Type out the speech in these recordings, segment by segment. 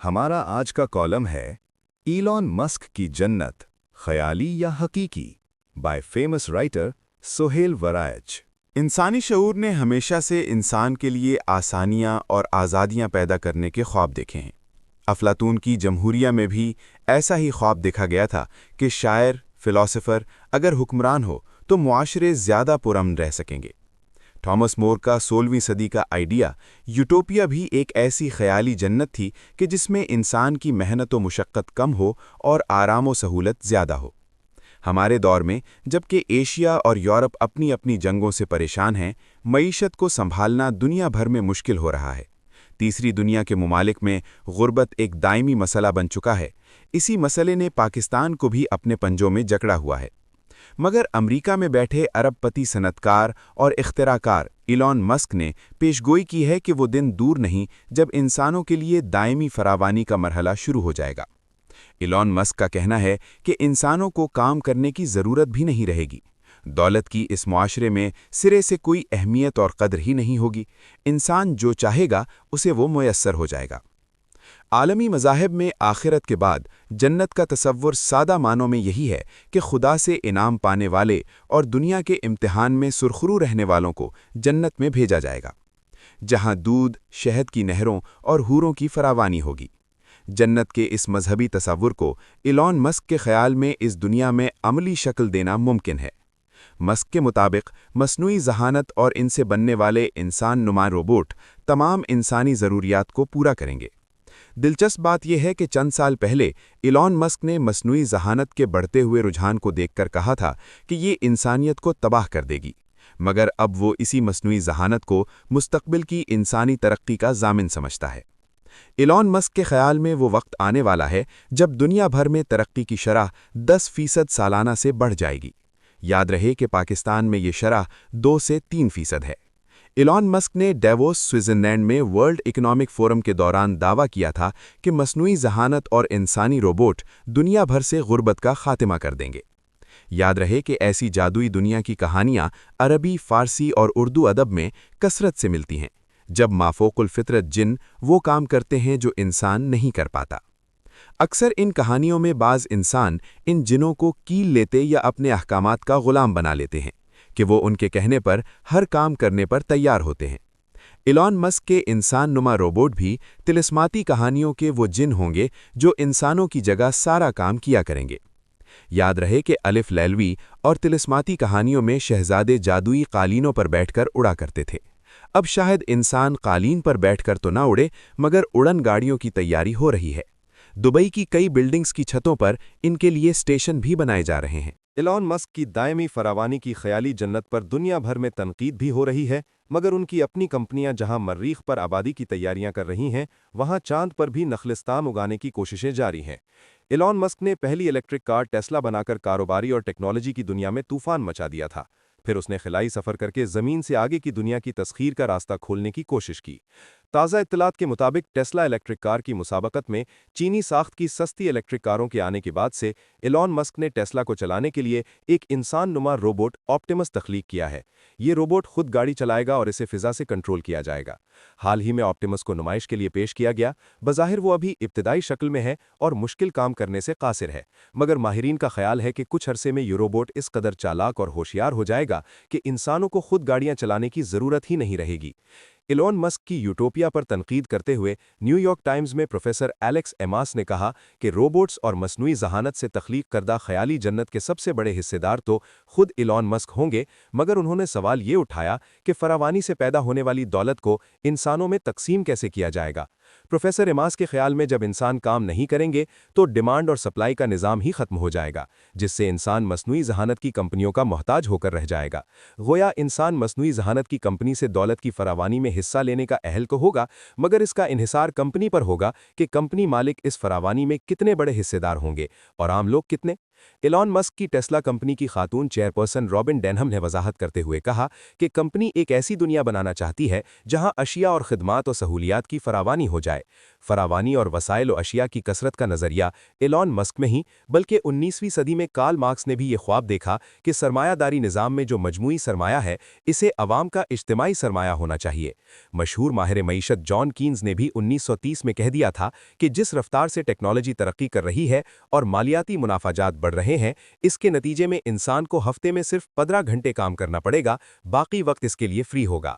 हमारा आज का कॉलम है इलॉन मस्क की जन्नत, ख्याली या हकीकी, बाय फेमस राइटर सोहेल वरायच। इंसानी शऊर ने हमेशा से इंसान के लिए आसानियां और आज़ादियां पैदा करने के ख्वाब देखे हैं। अफलातून की जमहूरिया में भी ऐसा ही ख्वाब देखा गया था कि शायर, फिलॉसफर अगर हुक्मरान हो तो मुआशरे ज़्यादा पुरअमन रह सकेंगे। थॉमस मोर का 16वीं सदी का आइडिया यूटोपिया भी एक ऐसी ख्याली जन्नत थी कि जिसमें इंसान की मेहनत व मुशक्क़त कम हो और आराम व सहूलत ज़्यादा हो। हमारे दौर में जबकि एशिया और यूरोप अपनी अपनी जंगों से परेशान हैं, मईशत को संभालना दुनिया भर में मुश्किल हो रहा है। तीसरी दुनिया के मुमालिक में गुर्बत एक दायमी मसला बन चुका है। इसी मसले ने पाकिस्तान को भी अपने पंजों में जकड़ा हुआ है। मगर अमेरिका में बैठे अरबपति सनतकार और इख्तिराकार इलॉन मस्क ने पेशगोई की है कि वो दिन दूर नहीं जब इंसानों के लिए दायमी फरावानी का मरहला शुरू हो जाएगा। इलॉन मस्क का कहना है कि इंसानों को काम करने की ज़रूरत भी नहीं रहेगी। दौलत की इस मुआशरे में सिरे से कोई अहमियत और कदर ही नहीं होगी। इंसान जो चाहेगा उसे वो मुयस्सर हो जाएगा। आलमी मज़ाहिब में आखिरत के बाद जन्नत का तसव्वुर सादा मानों में यही है कि खुदा से इनाम पाने वाले और दुनिया के इम्तिहान में सुरखरू रहने वालों को जन्नत में भेजा जाएगा, जहां दूध, शहद की नहरों और हूरों की फरावानी होगी। जन्नत के इस मजहबी तसव्वुर को इलॉन मस्क के ख्याल में इस दुनिया में अमली शक्ल देना मुमकिन है। मस्क के मुताबिक मसनूई जहानत और इनसे बनने वाले इंसान नुमा रोबोट तमाम इंसानी ज़रूरियात को पूरा करेंगे। दिलचस्प बात यह है कि चंद साल पहले इलॉन मस्क ने मसनूई जहानत के बढ़ते हुए रुझान को देखकर कहा था कि ये इंसानियत को तबाह कर देगी, मगर अब वो इसी मसनूई जहानत को मुस्तकबिल की इंसानी तरक्की का ज़ामिन समझता है। इलॉन मस्क के ख़याल में वो वक्त आने वाला है जब दुनिया भर में तरक्की की शरह 10% सालाना से बढ़ जाएगी। याद रहे कि पाकिस्तान में ये शरह 2 से 3% है। इलॉन मस्क ने डेवोस, स्विट्ज़रलैंड में वर्ल्ड इकोनॉमिक फोरम के दौरान दावा किया था कि मसनूई जहानत और इंसानी रोबोट दुनिया भर से गुर्बत का खात्मा कर देंगे। याद रहे कि ऐसी जादुई दुनिया की कहानियाँ अरबी, फ़ारसी और उर्दू अदब में कसरत से मिलती हैं, जब माफ़ोकुल फ़ितरत जिन वो काम करते हैं जो इंसान नहीं कर पाता। अक्सर इन कहानियों में बाज़ इंसान इन जिनों को कील लेते या अपने अहकामात का ग़ुलाम बना लेते हैं कि वो उनके कहने पर हर काम करने पर तैयार होते हैं। इलॉन मस्क के इंसान नुमा रोबोट भी तिलिस्माती कहानियों के वो जिन होंगे जो इंसानों की जगह सारा काम किया करेंगे। याद रहे कि अलिफ लैलवी और तिलिस्माती कहानियों में शहजादे जादुई कालीनों पर बैठकर उड़ा करते थे। अब शायद इंसान कालीन पर बैठकर तो ना उड़े, मगर उड़न गाड़ियों की तैयारी हो रही है। दुबई की कई बिल्डिंग्स की छतों पर इनके लिए स्टेशन भी बनाए जा रहे हैं। इलॉन मस्क की दायमी फरावानी की ख्याली जन्नत पर दुनिया भर में तनकीद भी हो रही है, मगर उनकी अपनी कंपनियां जहां मर्रीख पर आबादी की तैयारियां कर रही हैं, वहां चांद पर भी नखलिस्तान उगाने की कोशिशें जारी हैं। इलॉन मस्क ने पहली इलेक्ट्रिक कार टेस्ला बनाकर कारोबारी और टेक्नोलॉजी की दुनिया में तूफान मचा दिया था। फिर उसने खिलाई सफ़र करके ज़मीन से आगे की दुनिया की तस्खीर का रास्ता खोलने की कोशिश की। ताज़ा इत्तलात के मुताबिक टेस्ला इलेक्ट्रिक कार की मुसाबकत में चीनी साख्त की सस्ती इलेक्ट्रिक कारों के आने के बाद से इलॉन मस्क ने टेस्ला को चलाने के लिए एक इंसान नुमा रोबोट ऑप्टिमस तख्लीक किया है। ये रोबोट खुद गाड़ी चलाएगा और इसे फ़िज़ा से कंट्रोल किया जाएगा। हाल ही में ऑप्टिमस को नुमाइश के लिए पेश किया गया। बज़ाहिर वो अभी इब्तिदाई शक्ल में है और मुश्किल काम करने से कासिर है, मगर माहिरीन का ख्याल है कि कुछ अरसे में ये रोबोट इस कदर चालाक और होशियार हो जाएगा कि इंसानों को खुद गाड़ियां चलाने की ज़रूरत ही नहीं रहेगी। इलॉन मस्क की यूटोपिया पर तनकीद करते हुए न्यूयॉर्क टाइम्स में प्रोफेसर एलेक्स एमास ने कहा कि रोबोट्स और मसनूई जहानत से तख्लीक करदा ख्याली जन्नत के सबसे बड़े हिस्सेदार तो खुद इलॉन मस्क होंगे, मगर उन्होंने सवाल ये उठाया कि फरावानी से पैदा होने वाली दौलत को इंसानों में तकसीम कैसे किया जाएगा। प्रोफेसर एमास के ख्याल में जब इंसान काम नहीं करेंगे तो डिमांड और सप्लाई का निज़ाम ही खत्म हो जाएगा, जिससे इंसान मसनूई जहानत की कंपनियों का मोहताज होकर रह जाएगा। गोया इंसान मसनूई जहानत की कंपनी से दौलत की फरावानी में हिस्सा लेने का अहल तो होगा, मगर इसका इन्हिसार कंपनी पर होगा कि कंपनी मालिक इस फरावानी में कितने बड़े हिस्सेदार होंगे और आम लोग कितने। ایلان مسک کی ٹیسلا کمپنی کی خاتون چیئرپرسن رابن ڈینہم نے وضاحت کرتے ہوئے کہا کہ کمپنی ایک ایسی دنیا بنانا چاہتی ہے جہاں اشیاء اور خدمات و سہولیات کی فراوانی ہو جائے۔ فراوانی اور وسائل و اشیاء کی کثرت کا نظریہ ایلان مسک میں ہی بلکہ 19ویں صدی میں کارل مارکس نے بھی یہ خواب دیکھا کہ سرمایہ داری نظام میں جو مجموعی سرمایہ ہے اسے عوام کا اجتماعی سرمایہ ہونا چاہیے۔ مشہور ماہر معیشت جان کینز نے بھی 1930 میں کہہ دیا تھا کہ جس رفتار سے ٹیکنالوجی ترقی کر رہی ہے اور مالیاتی منافع جات بڑھ رہے ہیں، اس کے نتیجے میں انسان کو ہفتے میں صرف 15 گھنٹے کام کرنا پڑے گا، باقی وقت اس کے لیے فری ہوگا۔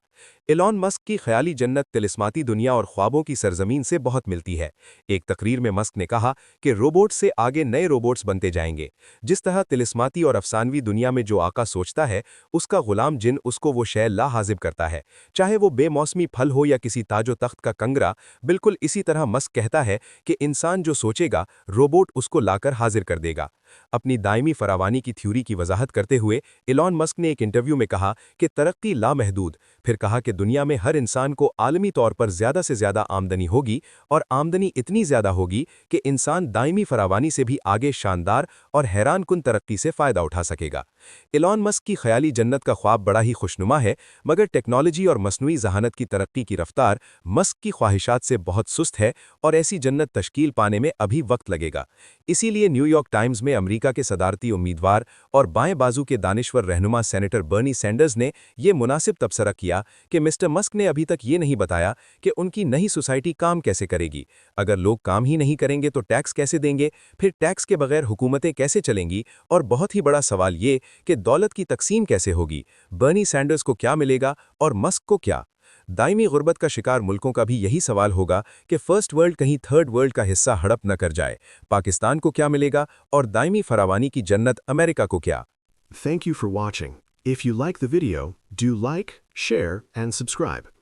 ایلان مسک کی خیالی جنت طلسماتی دنیا اور خوابوں کی سرزمین سے بہت ملتی ہے۔ ایک تقریر میں مسک نے کہا کہ روبوٹ سے آگے نئے روبوٹس بنتے جائیں گے۔ جس طرح طلسماتی اور افسانوی دنیا میں جو آقا سوچتا ہے، اس کا غلام جن اس کو وہ شے لا حاضر کرتا ہے، چاہے وہ بے موسمی پھل ہو یا کسی تاج و تخت کا کنگرا۔ بالکل اسی طرح مسک کہتا ہے کہ انسان جو سوچے گا، روبوٹ اس کو لا کر حاضر کر دے گا۔ اپنی دائمی فراوانی کی تھیوری کی وضاحت کرتے ہوئے ایلان مسک نے ایک انٹرویو میں کہا کہ ترقی لامحدود، پھر کہا کہ دنیا میں ہر انسان کو عالمی طور پر زیادہ سے زیادہ آمدنی ہوگی اور آمدنی اتنی زیادہ ہوگی کہ انسان دائمی فراوانی سے بھی آگے شاندار اور حیران کن ترقی سے فائدہ اٹھا سکے گا۔ ایلان مسک کی خیالی جنت کا خواب بڑا ہی خوشنما ہے، مگر ٹیکنالوجی اور مصنوعی ذہانت کی ترقی کی رفتار مسک کی خواہشات سے بہت سست ہے اور ایسی جنت تشکیل پانے میں ابھی وقت لگے گا۔ اسی لیے نیو یارک ٹائمز میں امریکہ کے صدارتی امیدوار اور بائیں بازو کے دانشور رہنما سینیٹر برنی سینڈرز نے یہ مناسب تبصرہ کیا کہ مسٹر مسک نے ابھی تک یہ نہیں بتایا کہ ان کی نئی سوسائٹی کام کیسے کرے گی۔ اگر لوگ کام ہی نہیں کریں گے تو ٹیکس کیسے دیں گے؟ پھر ٹیکس کے بغیر حکومتیں کیسے چلیں گی؟ اور بہت ہی بڑا سوال یہ کہ دولت کی تقسیم کیسے ہوگی؟ برنی سینڈرز کو کیا ملے گا اور مسک کو کیا؟ دائمی غربت کا شکار ملکوں کا بھی یہی سوال ہوگا کہ فرسٹ ورلڈ کہیں تھرڈ ورلڈ کا حصہ ہڑپ نہ کر جائے۔ پاکستان کو کیا ملے گا اور دائمی فراوانی کی جنت امریکہ کو کیا؟ Thank you for watching. If you like the video, do like, share, and subscribe.